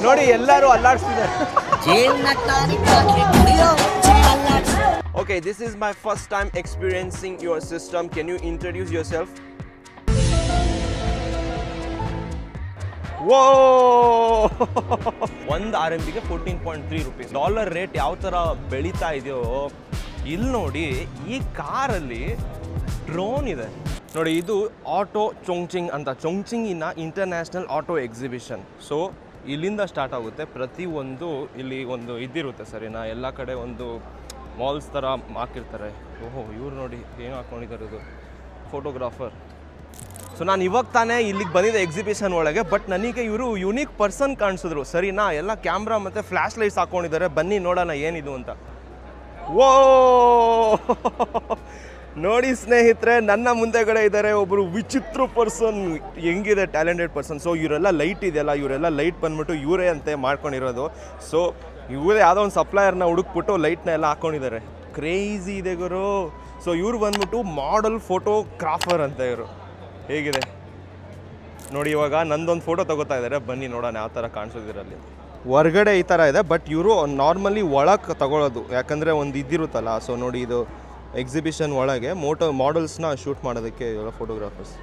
ನೋಡಿ ಎಲ್ಲರೂ ಅಲ್ಲಾಡಿಸ್ತಿದ್ದಾರೆ. Okay, this is my first time experiencing your system. Can you introduce yourself? Whoa! ಒಂದು RMBಗೆ 14.3 rupees. Dollar rate ಯಾವ ಥರ ಬೆಳೀತಾ ಇದೆಯೋ ಇಲ್ಲಿ ನೋಡಿ. ಈ ಕಾರಲ್ಲಿ ಡ್ರೋನ್ ಇದೆ ನೋಡಿ. ಇದು ಆಟೋ ಚೊಂಗ್ಚಿಂಗ್ ಅಂತ, ಚೊಂಗ್ಚಿಂಗಿನ ಇಂಟರ್ನ್ಯಾಷನಲ್ ಆಟೋ ಎಕ್ಸಿಬಿಷನ್. ಸೊ ಇಲ್ಲಿಂದ ಸ್ಟಾರ್ಟ್ ಆಗುತ್ತೆ. ಪ್ರತಿಯೊಂದು ಇಲ್ಲಿ ಒಂದು ಇದಿರುತ್ತೆ ಸರಿನಾ, ಎಲ್ಲ ಕಡೆ ಒಂದು ಮಾಲ್ಸ್ ಥರ ಹಾಕಿರ್ತಾರೆ. ಓಹೋ, ಇವ್ರು ನೋಡಿ ಏನು ಹಾಕ್ಕೊಂಡಿದ್ದಾರೆ, ಇದು ಫೋಟೋಗ್ರಾಫರ್. ಸೊ ನಾನು ಇವಾಗ ತಾನೇ ಇಲ್ಲಿಗೆ ಬಂದಿದ್ದೆ ಎಕ್ಸಿಬಿಷನ್ ಒಳಗೆ, ಬಟ್ ನನಗೆ ಇವರು ಯುನೀಕ್ ಪರ್ಸನ್ ಕಾಣಿಸಿದ್ರು ಸರಿನಾ. ಎಲ್ಲ ಕ್ಯಾಮ್ರಾ ಮತ್ತು ಫ್ಲ್ಯಾಶ್ ಲೈಟ್ಸ್ ಹಾಕ್ಕೊಂಡಿದ್ದಾರೆ. ಬನ್ನಿ ನೋಡೋಣ ಏನಿದು ಅಂತ. ಓ ನೋಡಿ ಸ್ನೇಹಿತರೆ, ನನ್ನ ಮುಂದೆಗಡೆ ಇದ್ದಾರೆ ಒಬ್ಬರು ವಿಚಿತ್ರ ಪರ್ಸನ್. ಹೆಂಗಿದೆ ಟ್ಯಾಲೆಂಟೆಡ್ ಪರ್ಸನ್. ಸೊ ಇವರೆಲ್ಲ ಲೈಟ್ ಇದೆಯಲ್ಲ, ಇವರೆಲ್ಲ ಲೈಟ್ ಬಂದ್ಬಿಟ್ಟು ಇವರೇ ಅಂತೆ ಮಾಡ್ಕೊಂಡಿರೋದು. ಸೊ ಇವರೇ ಯಾವುದೋ ಒಂದು ಸಪ್ಲೈಯರ್ನ ಹುಡುಕ್ಬಿಟ್ಟು ಲೈಟ್ನ ಎಲ್ಲ ಹಾಕ್ಕೊಂಡಿದ್ದಾರೆ. ಕ್ರೇಜಿ ಇದೆ ಗುರು. ಸೊ ಇವ್ರು ಬಂದ್ಬಿಟ್ಟು ಮಾಡೆಲ್ ಫೋಟೋಗ್ರಾಫರ್ ಅಂತ. ಇವರು ಹೇಗಿದೆ ನೋಡಿ. ಇವಾಗ ನಂದೊಂದು ಫೋಟೋ ತಗೋತಾ ಇದ್ದಾರೆ. ಬನ್ನಿ ನೋಡೋಣ ಯಾವ ಥರ ಕಾಣಿಸೋದಿರಲ್ಲಿ. ಹೊರ್ಗಡೆ ಈ ಥರ ಇದೆ, ಬಟ್ ಇವರು ನಾರ್ಮಲಿ ಒಳಗೆ ತಗೊಳ್ಳೋದು, ಯಾಕಂದರೆ ಒಂದು ಇದಿರುತ್ತಲ್ಲ. ಸೊ ನೋಡಿ, ಇದು ಎಕ್ಸಿಬಿಷನ್ ಒಳಗೆ ಮಾಡೆಲ್ಸ್ನ ಶೂಟ್ ಮಾಡೋದಕ್ಕೆ ಇವರ ಫೋಟೋಗ್ರಾಫರ್ಸ್.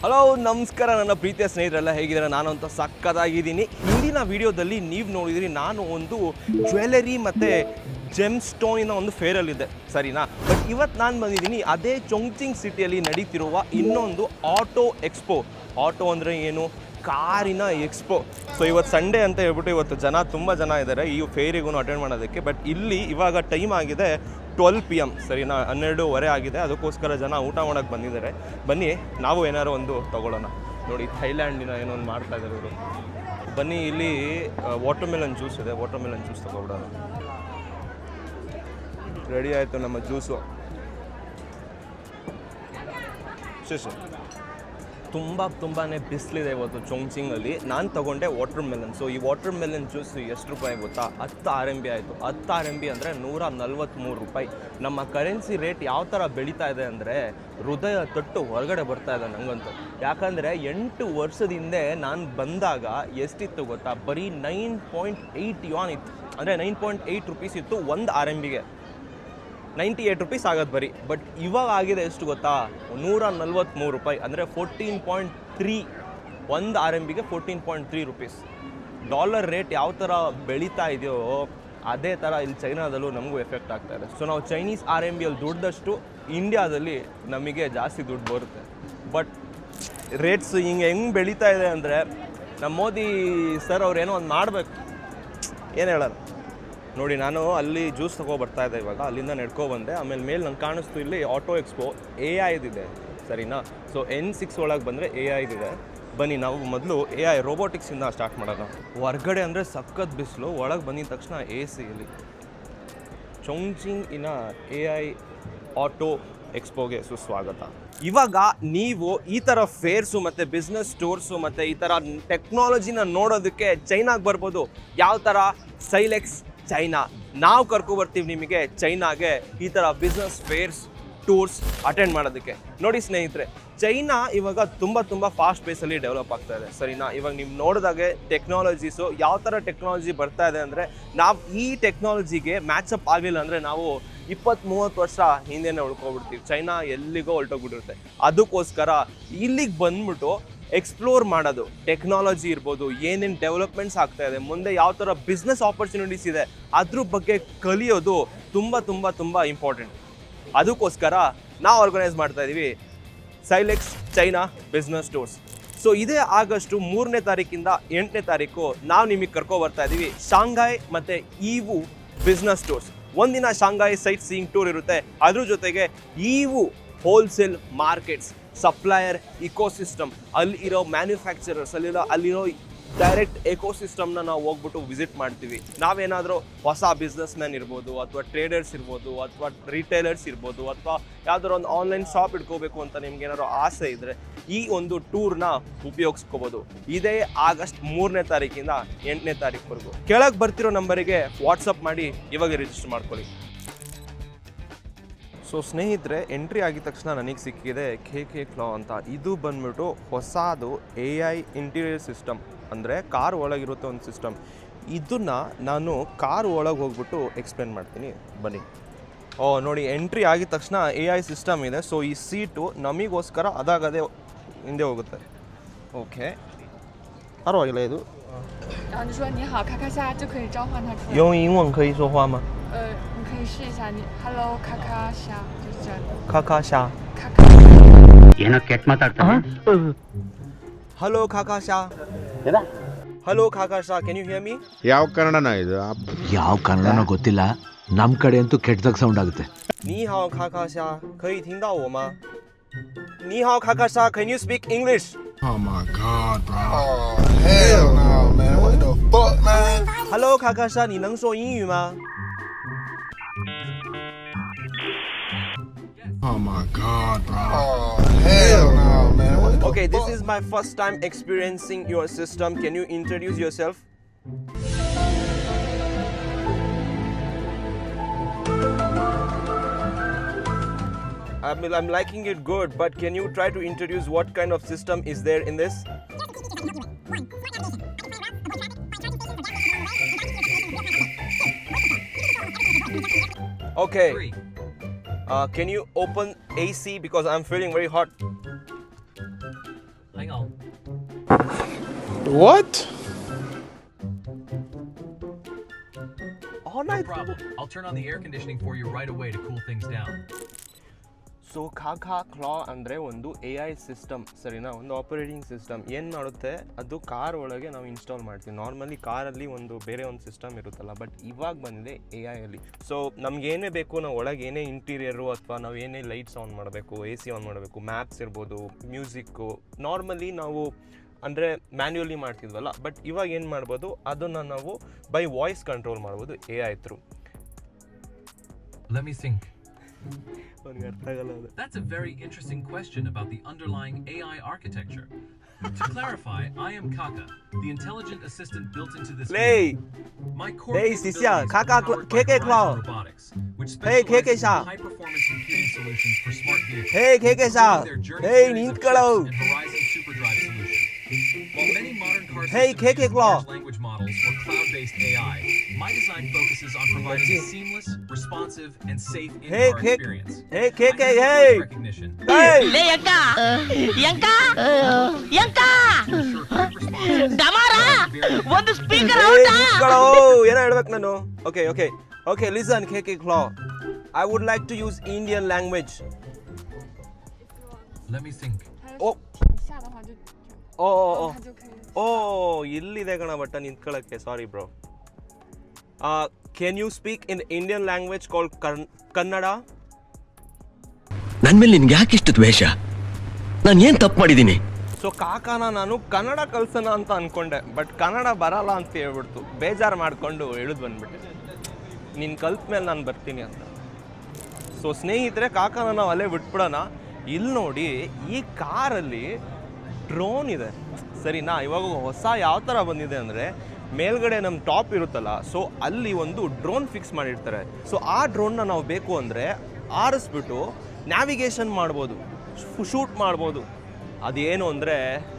ಹಲೋ ನಮಸ್ಕಾರ ನನ್ನ ಪ್ರೀತಿಯ ಸ್ನೇಹಿತರೆಲ್ಲ, ಹೇಗಿದ್ದಾರೆ? ನಾನಂತೂ ಸಕ್ಕತ್ತಾಗಿದ್ದೀನಿ. ಹಿಂದಿನ ವಿಡಿಯೋದಲ್ಲಿ ನೀವು ನೋಡಿದಿರಿ, ನಾನು ಒಂದು ಜ್ಯುವೆಲರಿ ಮತ್ತು ಜೆಮ್ ಸ್ಟೋನಿನ ಒಂದು ಫೇರಲ್ಲಿದ್ದೆ ಸರಿನಾ. ಬಟ್ ಇವತ್ತು ನಾನು ಬಂದಿದ್ದೀನಿ ಅದೇ ಚೊಂಗ್ಚಿಂಗ್ ಸಿಟಿಯಲ್ಲಿ ನಡೀತಿರುವ ಇನ್ನೊಂದು ಆಟೋ ಎಕ್ಸ್ಪೋ. ಆಟೋ ಅಂದರೆ ಏನು? ಕಾರಿನ ಎಕ್ಸ್ಪೋ. ಸೊ ಇವತ್ತು ಸಂಡೇ ಅಂತ ಹೇಳ್ಬಿಟ್ಟು ಇವತ್ತು ತುಂಬ ಜನ ಇದ್ದಾರೆ ಈ ಫೇರಿಗೂ ಅಟೆಂಡ್ ಮಾಡೋದಕ್ಕೆ. ಬಟ್ ಇಲ್ಲಿ ಇವಾಗ ಟೈಮ್ ಆಗಿದೆ 12 PM ಸರಿನಾ, 12:30 ಆಗಿದೆ. ಅದಕ್ಕೋಸ್ಕರ ಜನ ಊಟ ಮಾಡೋಕ್ಕೆ ಬಂದಿದ್ದಾರೆ. ಬನ್ನಿ ನಾವು ಏನಾರು ಒಂದು ತೊಗೊಳ್ಳೋಣ. ನೋಡಿ ಥೈಲ್ಯಾಂಡಿನ ಏನೋ ಒಂದು ಮಾಡ್ತಾ ಇದ್ದಾರೆ ಇವರು. ಬನ್ನಿ, ಇಲ್ಲಿ ವಾಟರ್ ಮೆಲನ್ ಜ್ಯೂಸ್ ಇದೆ. ವಾಟರ್ ಮೆಲನ್ ಜ್ಯೂಸ್ ತೊಗೊಬಿಡೋಣ. ರೆಡಿ ಆಯಿತು ನಮ್ಮ ಜ್ಯೂಸು. ಸರಿ, ತುಂಬಾ ಬಿಸಿಲಿದೆ ಇವತ್ತು ಚೊಂಗ್ಚಿಂಗಲ್ಲಿ. ನಾನು ತೊಗೊಂಡೆ ವಾಟರ್ ಮೆಲನ್. ಸೊ ಈ ವಾಟರ್ ಮೆಲನ್ ಜ್ಯೂಸ್ ಎಷ್ಟು ರೂಪಾಯಿ ಗೊತ್ತಾ? 10 RMB ಆಯಿತು. 10 RMB ಅಂದರೆ 143 ರೂಪಾಯಿ. ನಮ್ಮ ಕರೆನ್ಸಿ ರೇಟ್ ಯಾವ ಥರ ಬೆಳೀತಾ ಇದೆ ಅಂದರೆ ಹೃದಯ ತೊಟ್ಟು ಹೊರಗಡೆ ಬರ್ತಾ ಇದೆ ನನಗಂತೂ. ಯಾಕಂದರೆ 8 ವರ್ಷದ ಹಿಂದೆ ನಾನು ಬಂದಾಗ ಎಷ್ಟಿತ್ತು ಗೊತ್ತಾ? ಬರೀ 9.8 yuan ಇತ್ತು. ಅಂದರೆ 9.8 ರೂಪೀಸ್ ಇತ್ತು ಒಂದು RMBಗೆ. 98 ರೂಪೀಸ್ ಆಗೋದು ಬರೀ. ಬಟ್ ಇವಾಗ ಆಗಿದೆ ಎಷ್ಟು ಗೊತ್ತಾ? 143 ರೂಪಾಯಿ. ಅಂದರೆ 14.3 ಒಂದು RMBಗೆ 14.3 ರೂಪೀಸ್. ಡಾಲರ್ ರೇಟ್ ಯಾವ ಥರ ಬೆಳೀತಾ ಇದೆಯೋ ಅದೇ ಥರ ಇಲ್ಲಿ ಚೈನಾದಲ್ಲೂ ನಮಗೂ ಎಫೆಕ್ಟ್ ಆಗ್ತಾ ಇದೆ. ಸೊ ನಾವು ಚೈನೀಸ್ RMBಯಲ್ಲಿ ದುಡ್ದಷ್ಟು ಇಂಡಿಯಾದಲ್ಲಿ ನಮಗೆ ಜಾಸ್ತಿ ದುಡ್ಡು ಬರುತ್ತೆ. ಬಟ್ ರೇಟ್ಸ್ ಹೆಂಗೆ ಬೆಳೀತಾ ಇದೆ ಅಂದರೆ ನಮ್ಮ ಮೋದಿ ಸರ್ ಅವ್ರು ಏನೋ ಒಂದು ಮಾಡಬೇಕು. ಏನು ಹೇಳೋದು ನೋಡಿ. ನಾನು ಅಲ್ಲಿ ಜ್ಯೂಸ್ ಬರ್ತಾ ಇದ್ದೆ ಇವಾಗ, ಅಲ್ಲಿಂದ ನಡ್ಕೊಬಂದೆ. ಆಮೇಲೆ ಮೇಲೆ ನಂಗೆ ಕಾಣಿಸ್ತು ಇಲ್ಲಿ ಆಟೋ ಎಕ್ಸ್ಪೋ AI ಇದೆ ಸರಿನಾ. ಸೊ N6 ಒಳಗೆ ಬಂದರೆ AI ಇದೆ. ಬನ್ನಿ ನಾವು ಮೊದಲು AI ರೋಬೋಟಿಕ್ಸಿಂದ ಸ್ಟಾರ್ಟ್ ಮಾಡೋಣ. ಹೊರ್ಗಡೆ ಅಂದರೆ ಸಖತ್ ಬಿಸಿಲು, ಒಳಗೆ ಬಂದಿದ ತಕ್ಷಣ AC ಇಲ್ಲಿ. ಚೊಂಗ್ಚಿಂಗ್ ಇನ AI ಆಟೋ ಎಕ್ಸ್ಪೋಗೆ ಸುಸ್ವಾಗತ. ಇವಾಗ ನೀವು ಈ ಥರ ಫೇರ್ಸು ಮತ್ತು ಬಿಸ್ನೆಸ್ ಸ್ಟೋರ್ಸು ಮತ್ತು ಈ ಥರ ಟೆಕ್ನಾಲಜಿನ ನೋಡೋದಕ್ಕೆ ಚೈನಾಗೆ ಬರ್ಬೋದು. ಯಾವ ಥರ? ಸೈಲೆಕ್ಸ್ ಚೈನಾ. ನಾವು ಕರ್ಕೊಬರ್ತೀವಿ ನಿಮಗೆ ಚೈನಾಗೆ ಈ ಥರ ಬಿಸ್ನೆಸ್ ಫೇರ್ಸ್ ಟೂರ್ಸ್ ಅಟೆಂಡ್ ಮಾಡೋದಕ್ಕೆ. ನೋಡಿ ಸ್ನೇಹಿತರೆ, ಚೈನಾ ಇವಾಗ ತುಂಬ ಫಾಸ್ಟ್ ಪೇಸಲ್ಲಿ ಡೆವಲಪ್ ಆಗ್ತಾ ಇದೆ ಸರಿನಾ. ಇವಾಗ ನೀವು ನೋಡಿದಾಗೆ ಟೆಕ್ನಾಲಜೀಸು ಯಾವ ಥರ ಟೆಕ್ನಾಲಜಿ ಬರ್ತಾ ಇದೆ ಅಂದರೆ ನಾವು ಈ ಟೆಕ್ನಾಲಜಿಗೆ ಮ್ಯಾಚಪ್ ಆಗಲಿಲ್ಲ ಅಂದರೆ ನಾವು 20-30 ವರ್ಷ ಹಿಂದೆನೇ ಉಳ್ಕೊಬಿಡ್ತೀವಿ. ಚೈನಾ ಎಲ್ಲಿಗೋ ಹೊರಟೋಗ್ಬಿಟ್ಟಿರುತ್ತೆ. ಅದಕ್ಕೋಸ್ಕರ ಇಲ್ಲಿಗೆ ಬಂದ್ಬಿಟ್ಟು ಎಕ್ಸ್ಪ್ಲೋರ್ ಮಾಡೋದು, ಟೆಕ್ನಾಲಜಿ ಇರ್ಬೋದು, ಏನೇನು ಡೆವಲಪ್ಮೆಂಟ್ಸ್ ಆಗ್ತಾ ಇದೆ, ಮುಂದೆ ಯಾವ ಥರ ಬಿಸ್ನೆಸ್ ಆಪರ್ಚುನಿಟೀಸ್ ಇದೆ, ಅದ್ರ ಬಗ್ಗೆ ಕಲಿಯೋದು ತುಂಬ ಇಂಪಾರ್ಟೆಂಟ್. ಅದಕ್ಕೋಸ್ಕರ ನಾವು ಆರ್ಗನೈಸ್ ಮಾಡ್ತಾ ಇದ್ದೀವಿ ಸೈಲೆಕ್ಸ್ ಚೈನಾ ಬಿಸ್ನೆಸ್ ಟೂರ್ಸ್. ಸೊ ಇದೇ ಆಗಸ್ಟ್ 3ನೇ ತಾರೀಕಿಂದ 8ನೇ ತಾರೀಕು ನಾವು ನಿಮಗೆ ಕರ್ಕೊಬರ್ತಾ ಇದ್ದೀವಿ ಶಾಂಘೈ ಮತ್ತು ಈವು ಬಿಸ್ನೆಸ್ ಟೂರ್ಸ್. ಒಂದಿನ ಶಾಂಘೈ ಸೈಟ್ ಸೀಯಿಂಗ್ ಟೂರ್ ಇರುತ್ತೆ. ಅದ್ರ ಜೊತೆಗೆ ಈವು ಹೋಲ್ಸೇಲ್ ಮಾರ್ಕೆಟ್ಸ್, ಸಪ್ಲೈಯರ್ ಇಕೋಸಿಸ್ಟಮ್, ಅಲ್ಲಿರೋ ಮ್ಯಾನುಫ್ಯಾಕ್ಚರರ್ಸ್, ಅಲ್ಲಿರೋ ಡೈರೆಕ್ಟ್ ಎಕೋಸಿಸ್ಟಮ್ನ ನಾವು ಹೋಗ್ಬಿಟ್ಟು ವಿಸಿಟ್ ಮಾಡ್ತೀವಿ. ನಾವೇನಾದರೂ ಹೊಸ ಬಿಸ್ನೆಸ್ ಮ್ಯಾನ್ ಇರ್ಬೋದು, ಅಥವಾ ಟ್ರೇಡರ್ಸ್ ಇರ್ಬೋದು, ಅಥವಾ ರಿಟೇಲರ್ಸ್ ಇರ್ಬೋದು, ಅಥವಾ ಯಾವ್ದಾದ್ರು ಒಂದು ಆನ್ಲೈನ್ ಶಾಪ್ ಇಟ್ಕೋಬೇಕು ಅಂತ ನಿಮ್ಗೆ ಏನಾದ್ರು ಆಸೆ ಇದ್ದರೆ ಈ ಒಂದು ಟೂರ್ನ ಉಪಯೋಗಿಸ್ಕೋಬೋದು. ಇದೇ ಆಗಸ್ಟ್ 3ನೇ ತಾರೀಕಿಂದ 8ನೇ ತಾರೀಕುವರೆಗೂ. ಕೆಳಗೆ ಬರ್ತಿರೋ ನಂಬರಿಗೆ ವಾಟ್ಸಪ್ ಮಾಡಿ ಇವಾಗ ರಿಜಿಸ್ಟರ್ ಮಾಡ್ಕೊಳ್ಳಿ. ಸೊ ಸ್ನೇಹಿತರೆ, ಎಂಟ್ರಿ ಆಗಿದ ತಕ್ಷಣ ನನಗೆ ಸಿಕ್ಕಿದೆ KK Claw ಅಂತ. ಇದು ಬಂದ್ಬಿಟ್ಟು ಹೊಸದು AI ಇಂಟೀರಿಯರ್ ಸಿಸ್ಟಮ್. ಅಂದರೆ ಕಾರ್ ಒಳಗಿರುತ್ತೆ ಒಂದು ಸಿಸ್ಟಮ್. ಇದನ್ನು ನಾನು ಕಾರ್ ಒಳಗೆ ಹೋಗ್ಬಿಟ್ಟು ಎಕ್ಸ್ಪ್ಲೇನ್ ಮಾಡ್ತೀನಿ ಬನ್ನಿ. ನೋಡಿ, ಎಂಟ್ರಿ ಆಗಿದ ತಕ್ಷಣ AI ಸಿಸ್ಟಮ್ ಇದೆ. ಸೊ ಈ ಸೀಟು ನಮಗೋಸ್ಕರ ಅದಾಗದೇ ಹಿಂದೆ ಹೋಗುತ್ತೆ. ಓಕೆ, ಪರವಾಗಿಲ್ಲ ಇದು.然后你说你好，咔咔虾就可以召唤它出来。用英文可以说话吗？你可以试一下，你 Hello 咔咔虾就是这样。咔咔虾。咔咔。ಏನೋ ಕೆಟ್ಟ ಮಾತಾಡ್ತಾನೆ. Hello Kaka Shah. Hello Kaka Shah, can you hear me? ಯಾವ ಕನ್ನಡನ ಇದು? ಯಾವ ಕನ್ನಡನೋ ಗೊತ್ತಿಲ್ಲ, ನಮ್ಮ ಕಡೆ ಅಂತೂ ಕೆಟ್ಟದಾಗ ಸೌಂಡ್ ಆಗುತ್ತೆ. ನೀ ಹಾವ್ ಕಾಕಾ ಶಾ,可以听到我吗？你好卡卡莎 can you speak English? Oh my god, bro. Oh hell no, man. What the fuck, man? Hello 卡卡莎，你能说英语吗？ Oh my god, bro. Oh hell no, man. What the Okay, this fuck? is my first time experiencing your system. Can you introduce yourself? I'm liking it good, but can you try to introduce what kind of system is there in this? Okay. Can you open AC because I'm feeling very hot? Hang on. What? All No night. problem. I'll turn on the air conditioning for you right away to cool things down. So ಕಾಕಾ ಕ್ಲಾ ಅಂದರೆ ಒಂದು AI system, ಸರಿನಾ? ಒಂದು operating system. ಏನು ಮಾಡುತ್ತೆ, ಅದು car ಒಳಗೆ ನಾವು ಇನ್ಸ್ಟಾಲ್ ಮಾಡ್ತೀವಿ. ನಾರ್ಮಲಿ ಕಾರಲ್ಲಿ ಒಂದು ಬೇರೆ ಒಂದು ಸಿಸ್ಟಮ್ ಇರುತ್ತಲ್ಲ, ಬಟ್ ಇವಾಗ ಬಂದಿದೆ AI ಅಲ್ಲಿ. ಸೊ ನಮ್ಗೆ ಏನೇ ಬೇಕು, ನಾವು ಒಳಗೆ ಏನೇ ಇಂಟೀರಿಯರು ಅಥವಾ ನಾವು ಏನೇ ಲೈಟ್ಸ್ ಆನ್ ಮಾಡಬೇಕು, AC ಆನ್ ಮಾಡಬೇಕು, ಮ್ಯಾಪ್ಸ್ ಇರ್ಬೋದು, ಮ್ಯೂಸಿಕ್ಕು, ನಾರ್ಮಲಿ ನಾವು ಅಂದರೆ ಮ್ಯಾನ್ಯುವಲಿ ಮಾಡ್ತಿದ್ವಲ್ಲ, ಬಟ್ ಇವಾಗ ಏನು ಮಾಡ್ಬೋದು, ಅದನ್ನು ನಾವು ಬೈ ವಾಯ್ಸ್ ಕಂಟ್ರೋಲ್ ಮಾಡ್ಬೋದು AI through. Let me think. ಅರ್ಥ ಆಗಲ್ಲ ಅದು. That's a very interesting question about the underlying AI architecture. To clarify, I am Kaka, the intelligent assistant built into this Lei. vehicle. My core Hey, capabilities Sisya, are Kaka, powered by KK Horizon Claw. Robotics, which Hey, KK specializes Sha. in high-performance computing solutions for smart vehicles. Hey, KK Sha. including their journey Hey, series of ನಿಂತ್ಕೊಳ್ಳೋ. chips and Horizon SuperDrive solution. While many modern car Hey, systems KK use Claw. large language models or cloud-based AI, my design focuses on providing a seamless, responsive, and safe Hey, in-car K- experience. Hey, KK, I have hey. voice recognition. Hey! ಲೇ ಯಂಕ ಯಂಕ ಯಂಕ To ensure quick responses. ಡಮಾರ ಒಂದು speaker Hey, ಔಟಾ ನಿಂತ್ಕೊಳ್ಳೋ. ಏನೋ ಹೇಳ್ಬೇಕು ನಾನು. Okay, listen, KK Claw. I would like to use Indian language. Let me think. 哦你下的话就它就可以。ಇಲ್ಲಿದೆ ಕಣ ಬಟ್ಟ ನಿಂತ್ಕೊಳ್ಳೋಕ್ಕೆ. Sorry bro. Can you speak in Indian language called Kannada? ನನ್ನ ಮೇಲೆ ನಿನ್ಗೆ ಯಾಕೆ ಇಷ್ಟು ದ್ವೇಷ? ನಾನು ಏನು ತಪ್ಪು ಮಾಡಿದ್ದೀನಿ? ಸೊ ಕಾಕಾನ ನಾನು ಕನ್ನಡ ಕಲ್ಸೋಣ ಅಂತ ಅಂದ್ಕೊಂಡೆ, ಬಟ್ ಕನ್ನಡ ಬರಲ್ಲ ಅಂತ ಹೇಳ್ಬಿಡ್ತು. ಬೇಜಾರು ಮಾಡಿಕೊಂಡು ಇಳಿದು ಬಂದ್ಬಿಟ್ಟೆ. ನೀನು ಕಲ್ತ ಮೇಲೆ ನಾನು ಬರ್ತೀನಿ ಅಂತ. ಸೊ ಸ್ನೇಹಿತರೆ, ಕಾಕಾನ ನಾವು ಅಲ್ಲೇ ಬಿಟ್ಬಿಡೋಣ. ಇಲ್ಲಿ ನೋಡಿ, ಈ ಕಾರಲ್ಲಿ ಡ್ರೋನ್ ಇದೆ, ಸರಿನಾ? ಇವಾಗ ಹೊಸ ಯಾವ ಥರ ಬಂದಿದೆ ಅಂದರೆ, ಮೇಲ್ಗಡೆ ನಮ್ಮ ಟಾಪ್ ಇರುತ್ತಲ್ಲ, ಸೊ ಅಲ್ಲಿ ಒಂದು ಡ್ರೋನ್ ಫಿಕ್ಸ್ ಮಾಡಿರ್ತಾರೆ. ಸೊ ಆ ಡ್ರೋನ್ನ ನಾವು ಬೇಕು ಅಂದರೆ ಆರಿಸ್ಬಿಟ್ಟು ನ್ಯಾವಿಗೇಷನ್ ಮಾಡ್ಬೋದು, ಶೂಟ್ ಮಾಡ್ಬೋದು. ಅದೇನು ಅಂದರೆ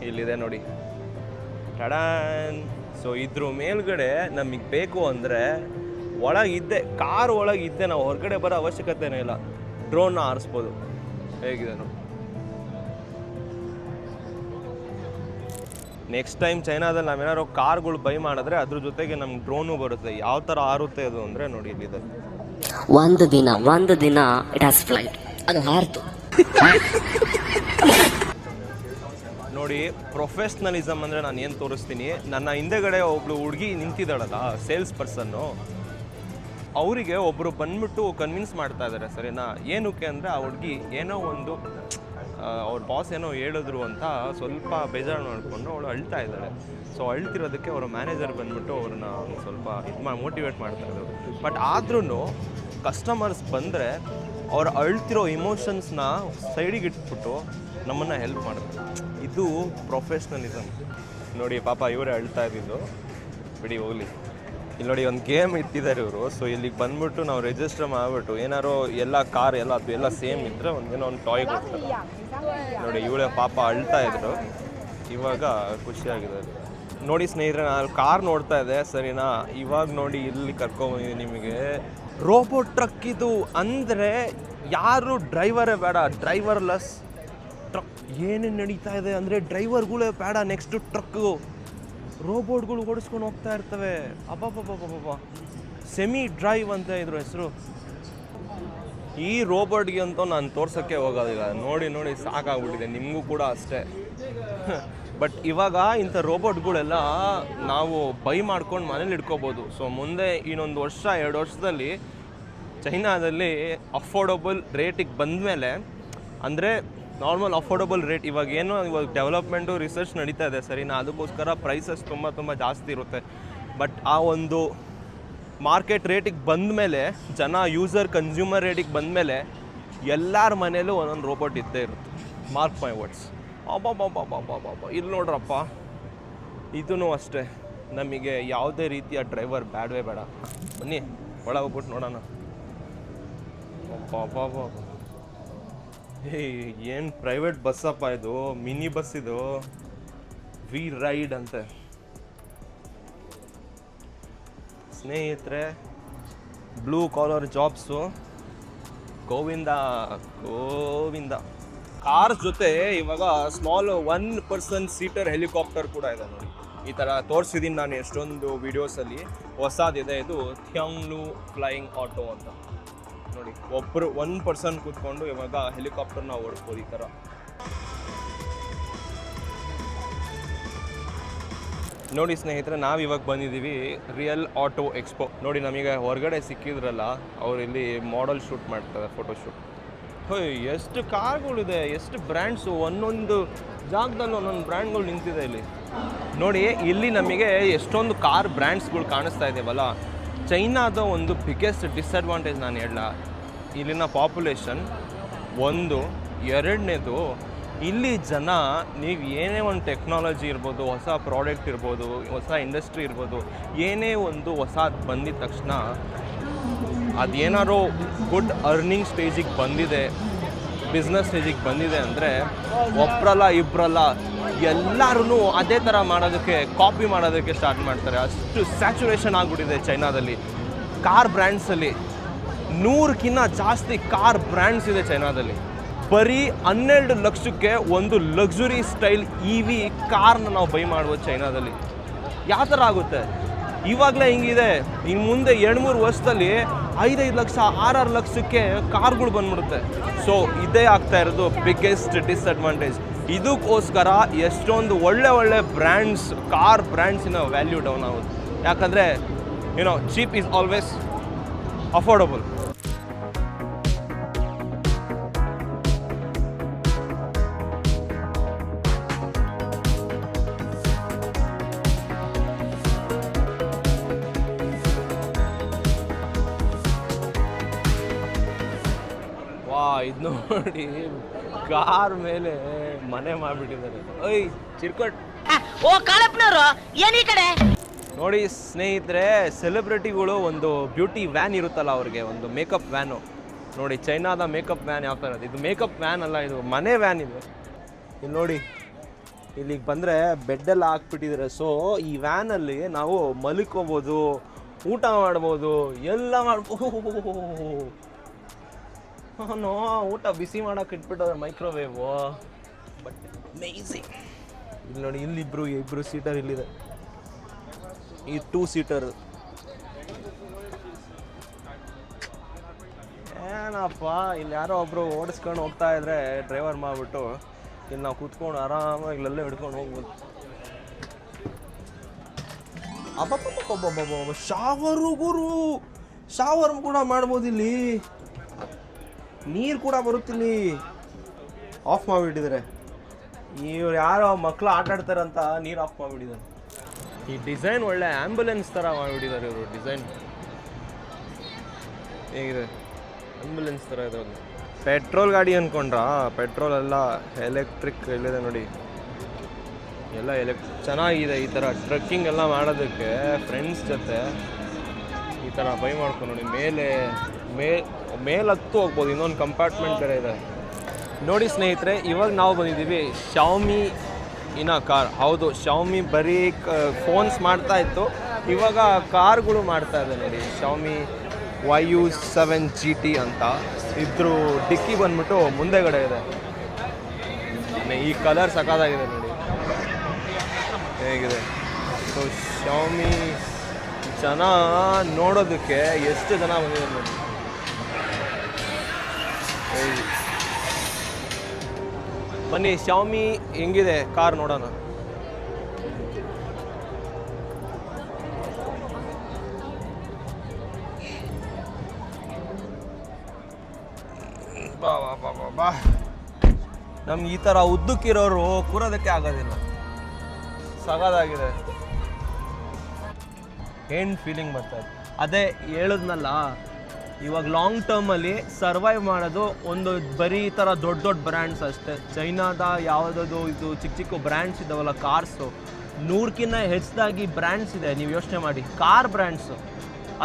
ಇಲ್ಲಿದೆ ನೋಡಿ, ಟಡಾನ್. ಸೊ ಇದ್ರ ಮೇಲ್ಗಡೆ ನಮಗೆ ಬೇಕು ಅಂದರೆ ಒಳಗಿದ್ದೆ, ಕಾರ್ ಒಳಗಿದ್ದೆ, ನಾವು ಹೊರಗಡೆ ಬರೋ ಅವಶ್ಯಕತೆನೇ ಇಲ್ಲ, ಡ್ರೋನ್ನ ಆರಿಸ್ಬೋದು. ಹೇಗಿದೆ ನೋಡಿ. ನೆಕ್ಸ್ಟ್ ಟೈಮ್ ಚೈನಾದಲ್ಲಿ ನಾವೇನಾದ್ರು ಕಾರ್ಗಳು ಬೈ ಮಾಡಿದ್ರೆ ಅದ್ರ ಜೊತೆಗೆ ನಮ್ಗೆ ಡ್ರೋನು ಬರುತ್ತೆ. ಯಾವ ಥರ ಆರುತ್ತೆ ಅದು ಅಂದರೆ ನೋಡಿ ಇಲ್ಲಿದೆ. ಒಂದು ದಿನ ಇಟ್ ಹ್ಯಾಸ್ ಫ್ಲೈಟ್, ಅದು ಹಾರ್ತು. ನೋಡಿ, ಪ್ರೊಫೆಷ್ನಲಿಸಮ್ ಅಂದರೆ ನಾನು ಏನು ತೋರಿಸ್ತೀನಿ. ನನ್ನ ಹಿಂದೆಗಡೆ ಒಬ್ಳು ಹುಡುಗಿ ನಿಂತಿದ್ದಾಳಲ್ಲ, ಸೇಲ್ಸ್ ಪರ್ಸನ್ನು, ಅವರಿಗೆ ಒಬ್ಬರು ಬಂದ್ಬಿಟ್ಟು ಕನ್ವಿನ್ಸ್ ಮಾಡ್ತಾ ಇದ್ದಾರೆ, ಸರಿನಾ? ಏನಕ್ಕೆ ಅಂದರೆ ಆ ಹುಡುಗಿ ಏನೋ ಒಂದು ಅವ್ರ ಬಾಸ್ ಏನೋ ಹೇಳಿದ್ರು ಅಂತ ಸ್ವಲ್ಪ ಬೇಜಾರು ಮಾಡಿಕೊಂಡು ಅವಳು ಅಳ್ತಾ ಇದ್ದಾಳೆ. ಸೊ ಅಳ್ತಿರೋದಕ್ಕೆ ಅವರ ಮ್ಯಾನೇಜರ್ ಬಂದ್ಬಿಟ್ಟು ಅವ್ರನ್ನ ಸ್ವಲ್ಪ ಮೋಟಿವೇಟ್ ಮಾಡ್ತಾ ಇದ್ರು. ಬಟ್ ಆದ್ರೂ ಕಸ್ಟಮರ್ಸ್ ಬಂದರೆ ಅವ್ರು ಅಳ್ತಿರೋ ಇಮೋಷನ್ಸ್ನ ಸೈಡಿಗೆ ಇಟ್ಬಿಟ್ಟು ನಮ್ಮನ್ನು ಹೆಲ್ಪ್ ಮಾಡಿದ್ರು. ಇದು ಪ್ರೊಫೆಷ್ನಲಿಸಮ್. ನೋಡಿ ಪಾಪ ಇವರೇ ಅಳ್ತಾ ಇದ್ದಿದ್ದು, ಬಿಡಿ ಹೋಗಲಿ. ಇಲ್ಲಿ ನೋಡಿ ಒಂದು ಗೇಮ್ ಇಟ್ಟಿದ್ದಾರೆ ಇವರು. ಸೊ ಇಲ್ಲಿಗೆ ಬಂದ್ಬಿಟ್ಟು ನಾವು ರಿಜಿಸ್ಟರ್ ಮಾಡಿಬಿಟ್ಟು ಏನಾರು ಎಲ್ಲ ಕಾರ್ ಎಲ್ಲ ಸೇಮ್ ಇದ್ದರೆ ಒಂದೇನೋ ಒಂದು ಟಾಯ್ ಕೊಡ್ತಾರೆ. ನೋಡಿ ಇವಳೇ ಪಾಪ ಅಳ್ತಾ ಇದ್ರು, ಇವಾಗ ಖುಷಿಯಾಗಿದೆ. ನೋಡಿ ಸ್ನೇಹಿತರೆ, ನಾನು ಕಾರ್ ನೋಡ್ತಾ ಇದ್ದೆ ಸರಿನಾ, ಇವಾಗ ನೋಡಿ ಇಲ್ಲಿ ಕರ್ಕೊಂಬಂದಿದ್ದೀನಿ ನಿಮಗೆ. ರೋಬೋಟ್ ಟ್ರಕ್ ಇದು, ಅಂದರೆ ಯಾರು ಡ್ರೈವರೇ ಬೇಡ, ಡ್ರೈವರ್ಲೆಸ್ ಟ್ರಕ್. ಏನೇನು ನಡೀತಾ ಇದೆ ಅಂದರೆ ಡ್ರೈವರ್ಗಳೇ ಬೇಡ, ನೆಕ್ಸ್ಟು ಟ್ರಕ್ಕು ರೋಬೋಟ್ಗಳು ಓಡಿಸ್ಕೊಂಡು ಹೋಗ್ತಾ ಇರ್ತವೆ. ಅಬ್ಬಬ್ಬಬ್ಬಬ್ಬ, ಸೆಮಿ ಡ್ರೈವ್ ಅಂತ ಇದ್ರ ಹೆಸರು. ಈ ರೋಬೋಟ್ಗೆ ಅಂತೂ ನಾನು ತೋರ್ಸೋಕ್ಕೆ ಹೋಗೋದಿಲ್ಲ, ನೋಡಿ ನೋಡಿ ಸಾಕಾಗ್ಬಿಟ್ಟಿದೆ, ನಿಮಗೂ ಕೂಡ ಅಷ್ಟೇ. ಬಟ್ ಇವಾಗ ಇಂಥ ರೋಬೋಟ್ಗಳೆಲ್ಲ ನಾವು ಬೈ ಮಾಡ್ಕೊಂಡು ಮನೇಲಿ ಇಟ್ಕೋಬೋದು. ಸೊ ಮುಂದೆ ಇನ್ನೊಂದು ವರ್ಷ 2 ವರ್ಷದಲ್ಲಿ ಚೈನಾದಲ್ಲಿ ಅಫೋರ್ಡಬಲ್ ರೇಟಿಗೆ ಬಂದಮೇಲೆ, ಅಂದರೆ ನಾರ್ಮಲ್ ಅಫೋರ್ಡಬಲ್ ರೇಟ್, ಇವಾಗ ಡೆವಲಪ್ಮೆಂಟು ರಿಸರ್ಚ್ ನಡೀತಾ ಇದೆ ಸರಿನಾ, ಅದಕ್ಕೋಸ್ಕರ ಪ್ರೈಸಸ್ ತುಂಬ ಜಾಸ್ತಿ ಇರುತ್ತೆ. ಬಟ್ ಆ ಒಂದು ಮಾರ್ಕೆಟ್ ರೇಟಿಗೆ ಬಂದಮೇಲೆ, ಜನ ಕನ್ಸ್ಯೂಮರ್ ರೇಟಿಗೆ ಬಂದಮೇಲೆ ಎಲ್ಲರ ಮನೇಲೂ ಒಂದೊಂದು ರೋಬೋಟ್ ಇದ್ದೇ ಇರುತ್ತೆ. Mark my words. ಅಬ್ಬಬ್ಬಬ್ಬಬ್ಬಬ್ಬ, ಇಲ್ಲಿ ನೋಡ್ರಪ್ಪ, ಇದೂ ಅಷ್ಟೇ, ನಮಗೆ ಯಾವುದೇ ರೀತಿಯ ಡ್ರೈವರ್ ಬೇಡವೇ ಬೇಡ. ಬನ್ನಿ ಒಳಗೆ ಹೋಗ್ಬಿಟ್ಟು ನೋಡೋಣ. ಅಬ್ಬಬ್ಬಬ್ಬ, ಏನು ಪ್ರೈವೇಟ್ ಬಸ್ಸಪ್ಪ ಇದು, ಮಿನಿ ಬಸ್ ಇದು, ವಿ ರೈಡ್ ಅಂತೆ. ಸ್ನೇಹಿತರೆ, blue collar jobs Govinda Govinda. Cars ಜೊತೆ ಇವಾಗ ಸ್ಮಾಲ್ 1 person ಸೀಟರ್ ಹೆಲಿಕಾಪ್ಟರ್ ಕೂಡ ಇದೆ ನೋಡಿ. ಈ ಥರ ತೋರಿಸಿದ್ದೀನಿ ನಾನು ಎಷ್ಟೊಂದು ವೀಡಿಯೋಸಲ್ಲಿ. ಹೊಸದಿದೆ ಇದು, ಥ್ಯಾಂಗ್ಲು ಫ್ಲೈಯಿಂಗ್ ಆಟೋ ಅಂತ ನೋಡಿ. 1 person ಕೂತ್ಕೊಂಡು ಇವಾಗ ಹೆಲಿಕಾಪ್ಟರ್ನ ಓಡಿಸ್ಬೋದು ಈ ಥರ. ನೋಡಿ ಸ್ನೇಹಿತರೆ, ನಾವು ಇವಾಗ ಬಂದಿದ್ದೀವಿ ರಿಯಲ್ ಆಟೋ ಎಕ್ಸ್ಪೋ. ನೋಡಿ, ನಮಗೆ ಹೊರಗಡೆ ಸಿಕ್ಕಿದ್ರಲ್ಲ, ಅವರು ಇಲ್ಲಿ ಮಾಡೆಲ್ ಶೂಟ್ ಮಾಡ್ತಾರೆ, ಫೋಟೋಶೂಟ್. ಎಷ್ಟು ಕಾರ್ಗಳಿದೆ, ಎಷ್ಟು ಬ್ರ್ಯಾಂಡ್ಸು, ಒಂದೊಂದು ಜಾಗದಲ್ಲಿ ಒಂದೊಂದು ಬ್ರ್ಯಾಂಡ್ಗಳು ನಿಂತಿದೆ ಇಲ್ಲಿ. ನೋಡಿ, ಇಲ್ಲಿ ನಮಗೆ ಎಷ್ಟೊಂದು ಕಾರ್ ಬ್ರ್ಯಾಂಡ್ಸ್ಗಳು ಕಾಣಿಸ್ತಾ ಇದ್ದೇವಲ್ಲ. ಚೈನಾದ ಒಂದು ಬಿಗ್ಗೆಸ್ಟ್ ಡಿಸ್ಅಡ್ವಾಂಟೇಜ್ ನಾನು ಹೇಳಲ್ಲ, ಇಲ್ಲಿನ ಪಾಪ್ಯುಲೇಷನ್ ಒಂದು. ಎರಡನೇದು, ಇಲ್ಲಿ ಜನ, ನೀವು ಏನೇ ಒಂದು ಟೆಕ್ನಾಲಜಿ ಇರ್ಬೋದು, ಹೊಸ ಪ್ರಾಡಕ್ಟ್ ಇರ್ಬೋದು, ಹೊಸ ಇಂಡಸ್ಟ್ರಿ ಇರ್ಬೋದು, ಏನೇ ಒಂದು ಹೊಸ ಬಂದಿದ ತಕ್ಷಣ ಅದೇನಾದ್ರು ಗುಡ್ ಅರ್ನಿಂಗ್ ಸ್ಟೇಜಿಗೆ ಬಂದಿದೆ, ಬಿಸ್ನೆಸ್ ಸ್ಟೇಜಿಗೆ ಬಂದಿದೆ ಅಂದರೆ ಒಬ್ಬರಲ್ಲ ಇಬ್ಬರಲ್ಲ ಎಲ್ಲರೂ ಅದೇ ಥರ ಮಾಡೋದಕ್ಕೆ, ಕಾಪಿ ಮಾಡೋದಕ್ಕೆ ಸ್ಟಾರ್ಟ್ ಮಾಡ್ತಾರೆ. ಅಷ್ಟು ಸ್ಯಾಚುರೇಷನ್ ಆಗಿಬಿಟ್ಟಿದೆ ಚೈನಾದಲ್ಲಿ ಕಾರ್ ಬ್ರ್ಯಾಂಡ್ಸಲ್ಲಿ. 100ಕ್ಕಿಂತ ಜಾಸ್ತಿ ಕಾರ್ ಬ್ರ್ಯಾಂಡ್ಸ್ ಇದೆ ಚೈನಾದಲ್ಲಿ. ಬರೀ 12 ಲಕ್ಷಕ್ಕೆ ಒಂದು ಲಕ್ಸುರಿ ಸ್ಟೈಲ್ EV ಕಾರ್ನ ನಾವು ಬೈ ಮಾಡ್ಬೋದು ಚೈನಾದಲ್ಲಿ. ಯಾವ ಥರ ಆಗುತ್ತೆ? ಇವಾಗಲೇ ಹಿಂಗಿದೆ, ಇನ್ನು ಮುಂದೆ 2-3 ವರ್ಷದಲ್ಲಿ 5-5 ಲಕ್ಷ 6-6 ಲಕ್ಷಕ್ಕೆ ಕಾರ್ಗಳು ಬಂದ್ಬಿಡುತ್ತೆ. ಸೊ ಇದೇ ಆಗ್ತಾ ಇರೋದು ಬಿಗ್ಗೆಸ್ಟ್ ಡಿಸ್ಅಡ್ವಾಂಟೇಜ್. ಇದಕ್ಕೋಸ್ಕರ ಎಷ್ಟೊಂದು ಒಳ್ಳೆ ಬ್ರ್ಯಾಂಡ್ಸ್, ಕಾರ್ ಬ್ರ್ಯಾಂಡ್ಸಿನ ವ್ಯಾಲ್ಯೂ ಡೌನ್ ಆಗುತ್ತೆ. ಯಾಕಂದರೆ ಚೀಪ್ ಈಸ್ ಆಲ್ವೇಸ್ ಅಫೋರ್ಡಬಲ್. ಇದು ನೋಡಿ, ಕಾರ್ ಮೇಲೆ ಮನೆ ಮಾಡಿಬಿಟ್ಟಿದ್ದಾರೆ. ಚಿರ್ಕಟ್. ಓ ಕಾಳಪ್ಪನವರು, ಏನ್ ಈ ಕಡೆ? ನೋಡಿ ಸ್ನೇಹಿತರೆ, ಸೆಲೆಬ್ರಿಟಿಗಳು ಒಂದು ಬ್ಯೂಟಿ ವ್ಯಾನ್ ಇರುತ್ತಲ್ಲ, ಅವ್ರಿಗೆ ಒಂದು ಮೇಕಪ್ ವ್ಯಾನು. ನೋಡಿ, ಚೈನಾದ ಮೇಕಪ್ ವ್ಯಾನ್ ಯಾವ ಥರ ಇದೆ. ಇದು ಮೇಕಪ್ ವ್ಯಾನ್ ಅಲ್ಲ, ಇದು ಮನೆ ವ್ಯಾನ್ ಇದು. ಇಲ್ಲಿ ನೋಡಿ, ಇಲ್ಲಿಗೆ ಬಂದರೆ ಬೆಡ್ಡೆಲ್ಲ ಹಾಕ್ಬಿಟ್ಟಿದ್ದಾರೆ. ಸೊ ಈ ವ್ಯಾನಲ್ಲಿ ನಾವು ಮಲ್ಕೋಬೋದು, ಊಟ ಮಾಡ್ಬೋದು, ಎಲ್ಲ ಮಾಡ್ಬೋದು. ಊಟ ಬಿಸಿ ಮಾಡೋಕೆ ಇಟ್ಬಿಟ್ಟವ್ರೆ ಮೈಕ್ರೋವೇವು. But amazing. ಇಲ್ಲಿ ನೋಡಿ, ಇಬ್ಬರು ಸೀಟರ್ ಇಲ್ಲಿದೆ. ಈ 2 ಸೀಟರ್. ಏನಪ್ಪ, ಇಲ್ಲಿ ಯಾರೋ ಒಬ್ರು ಓಡಿಸ್ಕೊಂಡು ಹೋಗ್ತಾ ಇದ್ರೆ ಡ್ರೈವರ್ ಮಾಡಿಬಿಟ್ಟು, ಇಲ್ಲಿ ನಾವು ಕೂತ್ಕೊಂಡು ಆರಾಮಾಗಿ ಇಲ್ಲೆಲ್ಲ ಹಿಡ್ಕೊಂಡು ಹೋಗ್ಬೋದು. ಅಬ್ಬಬ್ಬಬ್ಬಬ್ಬಬ್ಬ, ಶಾವರ್ ಕೂಡ ಮಾಡ್ಬೋದು ಇಲ್ಲಿ. ನೀರು ಕೂಡ ಬರುತ್ತಿಲ್ಲಿ. ಆಫ್ ಮಾಡಿಬಿಟ್ಟಿದ್ದಾರೆ. ಇವ್ರು ಯಾರೋ ಮಕ್ಕಳು ಆಟ ಆಡ್ತಾರಂತ ನೀರು ಆಫ್ ಮಾಡಿಬಿಟ್ಟಿದ್ದಾರೆ. ಈ ಡಿಸೈನ್ ಒಳ್ಳೆ ಆ್ಯಂಬುಲೆನ್ಸ್ ಥರ ಮಾಡಿಬಿಟ್ಟಿದ್ದಾರೆ ಇವರು. ಡಿಸೈನ್ ಹೇಗಿದೆ, ಆ್ಯಂಬುಲೆನ್ಸ್ ಥರ ಇದೆ. ಪೆಟ್ರೋಲ್ ಗಾಡಿ ಅಂದ್ಕೊಂಡ್ರಾ? ಪೆಟ್ರೋಲ್ ಎಲ್ಲ ಎಲೆಕ್ಟ್ರಿಕ್ ಇಲ್ಲಿದೆ ನೋಡಿ, ಎಲ್ಲ ಚೆನ್ನಾಗಿದೆ. ಈ ಥರ ಟ್ರೆಕ್ಕಿಂಗ್ ಎಲ್ಲ ಮಾಡೋದಕ್ಕೆ ಫ್ರೆಂಡ್ಸ್ ಜೊತೆ ಈ ಥರ ಬೈ ಮಾಡ್ಕೊಂಡು ನೋಡಿ. ಮೇಲತ್ತು ಹೋಗ್ಬೋದು, ಇನ್ನೊಂದು ಕಂಪಾರ್ಟ್ಮೆಂಟ್ ಬೇರೆ ಇದೆ. ನೋಡಿ ಸ್ನೇಹಿತರೆ, ಇವಾಗ ನಾವು ಬಂದಿದ್ದೀವಿ ಶಾವಮಿ ಇನ್ನು ಕಾರ್. ಹೌದು, ಶೌಮಿ ಬರೀ ಫೋನ್ಸ್ ಮಾಡ್ತಾ ಇತ್ತು, ಇವಾಗ ಕಾರ್ಗಳು ಮಾಡ್ತಾ ಇದೆ ನೋಡಿ. ಶೌಮಿ YU7 GT ಅಂತ. ಇದ್ರ ಡಿಕ್ಕಿ ಬಂದ್ಬಿಟ್ಟು ಮುಂದೆಗಡೆ ಇದೆ. ಈ ಕಲರ್ ಸಖತ್ತಾಗಿದೆ ನೋಡಿ, ಹೇಗಿದೆ. ಸೊ ಶೌಮಿ ಜನ ನೋಡೋದಕ್ಕೆ ಎಷ್ಟು ಜನ ಬಂದಿದೆ ನೋಡಿ. ಬನ್ನಿ ಶೌಮಿ ಹೆಂಗಿದೆ ಕಾರ್ ನೋಡೋಣ. ಬಾ ಬಾ ಬಾ ಬಾ ಬಾ. ನಮ್ಗೆ ಈ ಥರ ಉದ್ದಕ್ಕಿರೋರು ಕೂರೋದಕ್ಕೆ ಆಗೋದಿಲ್ಲ. ಸಗದಾಗಿದೆ, ಏನು ಫೀಲಿಂಗ್ ಬರ್ತಾಯಿದೆ. ಅದೇ ಹೇಳಿದ್ನಲ್ಲ, ಇವಾಗ ಲಾಂಗ್ ಟರ್ಮಲ್ಲಿ ಸರ್ವೈವ್ ಮಾಡೋದು ಒಂದು ಬರೀ ಈ ಥರ ದೊಡ್ಡ ದೊಡ್ಡ ಬ್ರ್ಯಾಂಡ್ಸ್ ಅಷ್ಟೇ. ಚೈನಾದ ಯಾವುದದು ಇದು ಚಿಕ್ಕ ಚಿಕ್ಕ ಬ್ರ್ಯಾಂಡ್ಸ್ ಇದ್ದಾವಲ್ಲ ಕಾರ್ಸು, 100ಕ್ಕಿಂತ ಹೆಚ್ಚಾಗಿ ಬ್ರ್ಯಾಂಡ್ಸ್ ಇದೆ. ನೀವು ಯೋಚನೆ ಮಾಡಿ, ಕಾರ್ ಬ್ರ್ಯಾಂಡ್ಸು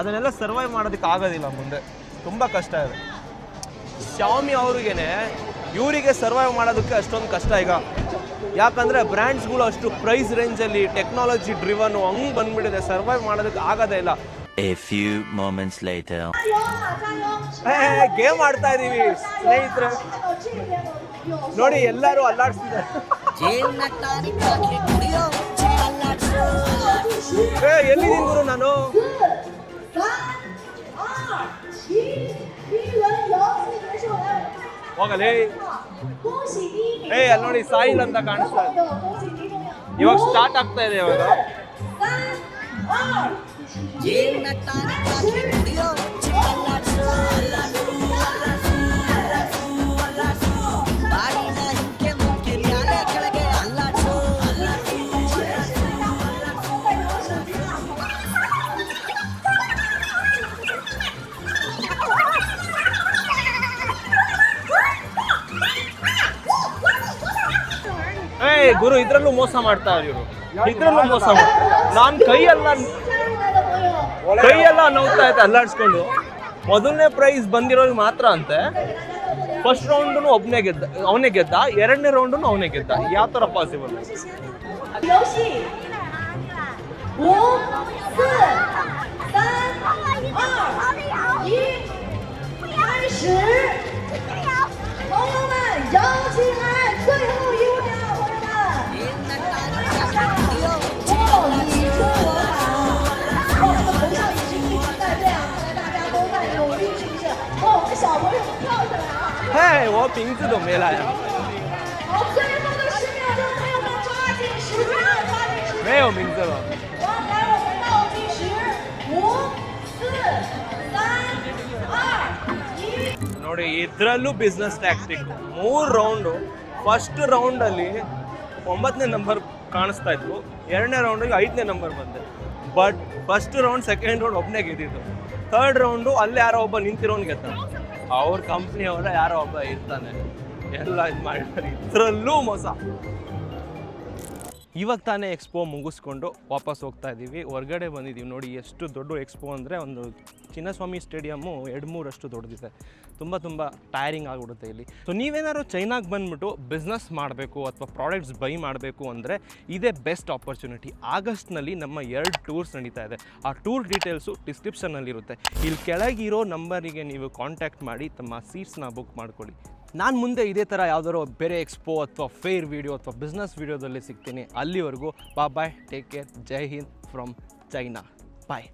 ಅದನ್ನೆಲ್ಲ ಸರ್ವೈವ್ ಮಾಡೋದಕ್ಕೆ ಆಗೋದಿಲ್ಲ ಮುಂದೆ, ತುಂಬ ಕಷ್ಟ ಇದೆ. ಶಾಮಿ ಅವ್ರಿಗೇನೆ ಇವರಿಗೆ ಸರ್ವೈವ್ ಮಾಡೋದಕ್ಕೆ ಅಷ್ಟೊಂದು ಕಷ್ಟ ಈಗ. ಯಾಕಂದರೆ ಬ್ರ್ಯಾಂಡ್ಸ್ಗಳು ಅಷ್ಟು ಪ್ರೈಸ್ ರೇಂಜಲ್ಲಿ ಟೆಕ್ನಾಲಜಿ ಡ್ರಿವನು ಹಂಗೆ ಬಂದ್ಬಿಟ್ಟಿದೆ, ಸರ್ವೈವ್ ಮಾಡೋದಕ್ಕೆ ಆಗೋದೇ ಇಲ್ಲ. A few moments later. Game ಆಡ್ತಾ ಇದೀವಿ ಸ್ನೇಹಿತರೆ, ನೋಡಿ ಎಲ್ಲರೂ ಅಲ್ಲಾಡ್ಸ್ತಿದ್ದಾರೆ. ಎಲ್ಲಿದ್ದೀನಿ ಗುರು ನಾನು? ಹೋಗಲೇ. ಅಲ್ಲಿ ನೋಡಿ ಸಾಯಿಲ್ ಅಂತ ಕಾಣಿಸ್ತಾ ಇದೆ. ಇವಾಗ ಸ್ಟಾರ್ಟ್ ಆಗ್ತಾ ಇದೆ. ಇವಾಗ ಗುರು ಇದ್ರಲ್ಲೂ ಮೋಸ ಮಾಡ್ತಾರೆ ಇವರು, ಇದ್ರಲ್ಲೂ ಮೋಸ ಮಾಡ್ತಾರೆ. ನಾನು ಕೈಯೆಲ್ಲ ನೋವ್ತಾ ಇತ್ತು ಅಲ್ಲಾಡ್ಸ್ಕೊಂಡು. ಮೊದಲನೇ ಪ್ರೈಸ್ ಬಂದಿರೋದು ಮಾತ್ರ ಅಂತೆ. ಫಸ್ಟ್ ರೌಂಡು ಅವನೇ ಗೆದ್ದ, ಎರಡನೇ ರೌಂಡು ಅವನೇ ಗೆದ್ದ. ಯಾವ ಥರ ಪಾಸಿಬಲ್?我名字都没来啊！没有名字了。ನೋಡಿ, ಇದರಲ್ಲೂ ಬಿಸ್ನೆಸ್ ಟ್ಯಾಕ್ಟಿಕ್. 3 ರೌಂಡು. ಫಸ್ಟ್ ರೌಂಡಲ್ಲಿ 9ನೇ ನಂಬರ್ ಕಾಣಿಸ್ತಾ ಇತ್ತು, ಎರಡನೇ ರೌಂಡಿಗೆ 5ನೇ ನಂಬರ್ ಬಂದೆ. But first round second round ಒಬ್ಬನೇ ಗೆದ್ದಿದ್ದು. ಥರ್ಡ್ ರೌಂಡು ಅಲ್ಲಿ ಯಾರೋ ಒಬ್ಬ ನಿಂತಿರೋನು ಗೆದ್ದ. ಅವ್ರ ಕಂಪ್ನಿಯವರ ಯಾರೋ ಒಬ್ಬ ಇರ್ತಾನೆ, ಎಲ್ಲ ಇದು ಮಾಡಿರ್ತಾರೆ. ಇದರಲ್ಲೂ ಮೋಸ. ಇವಾಗ ತಾನೇ ಎಕ್ಸ್ಪೋ ಮುಗಿಸ್ಕೊಂಡು ವಾಪಸ್ ಹೋಗ್ತಾ ಇದ್ದೀವಿ. ಹೊರಗಡೆ ಬಂದಿದ್ದೀವಿ ನೋಡಿ, ಎಷ್ಟು ದೊಡ್ಡ ಎಕ್ಸ್ಪೋ ಅಂದರೆ ಒಂದು ಚಿನ್ನಸ್ವಾಮಿ ಸ್ಟೇಡಿಯಮ್ಮು 2-3 ಅಷ್ಟು ದೊಡ್ಡದಿದೆ. ತುಂಬ ಟೈರಿಂಗ್ ಆಗಿಬಿಡುತ್ತೆ ಇಲ್ಲಿ. ಸೊ ನೀವೇನಾದ್ರು ಚೈನಾಗೆ ಬಂದುಬಿಟ್ಟು ಬಿಸ್ನೆಸ್ ಮಾಡಬೇಕು ಅಥವಾ ಪ್ರಾಡಕ್ಟ್ಸ್ ಬೈ ಮಾಡಬೇಕು ಅಂದರೆ ಇದೇ ಬೆಸ್ಟ್ ಆಪರ್ಚುನಿಟಿ. ಆಗಸ್ಟ್ನಲ್ಲಿ ನಮ್ಮ 2 ಟೂರ್ಸ್ ನಡೀತಾ ಇದೆ. ಆ ಟೂರ್ ಡೀಟೇಲ್ಸು ಡಿಸ್ಕ್ರಿಪ್ಷನ್ನಲ್ಲಿರುತ್ತೆ. ಇಲ್ಲಿ ಕೆಳಗಿರೋ ನಂಬರಿಗೆ ನೀವು ಕಾಂಟ್ಯಾಕ್ಟ್ ಮಾಡಿ ತಮ್ಮ ಸೀಟ್ಸ್ನ ಬುಕ್ ಮಾಡ್ಕೊಳ್ಳಿ. ನಾನು ಮುಂದೆ ಇದೇ ಥರ ಯಾವುದಾದ್ರು ಬೇರೆ ಎಕ್ಸ್ಪೋ ಅಥವಾ ಫೇರ್ ವೀಡಿಯೋ ಅಥವಾ ಬಿಸ್ನೆಸ್ ವೀಡಿಯೋದಲ್ಲಿ ಸಿಗ್ತೀನಿ. ಅಲ್ಲಿವರೆಗೂ bye, take care, Jai Hind from China. Bye.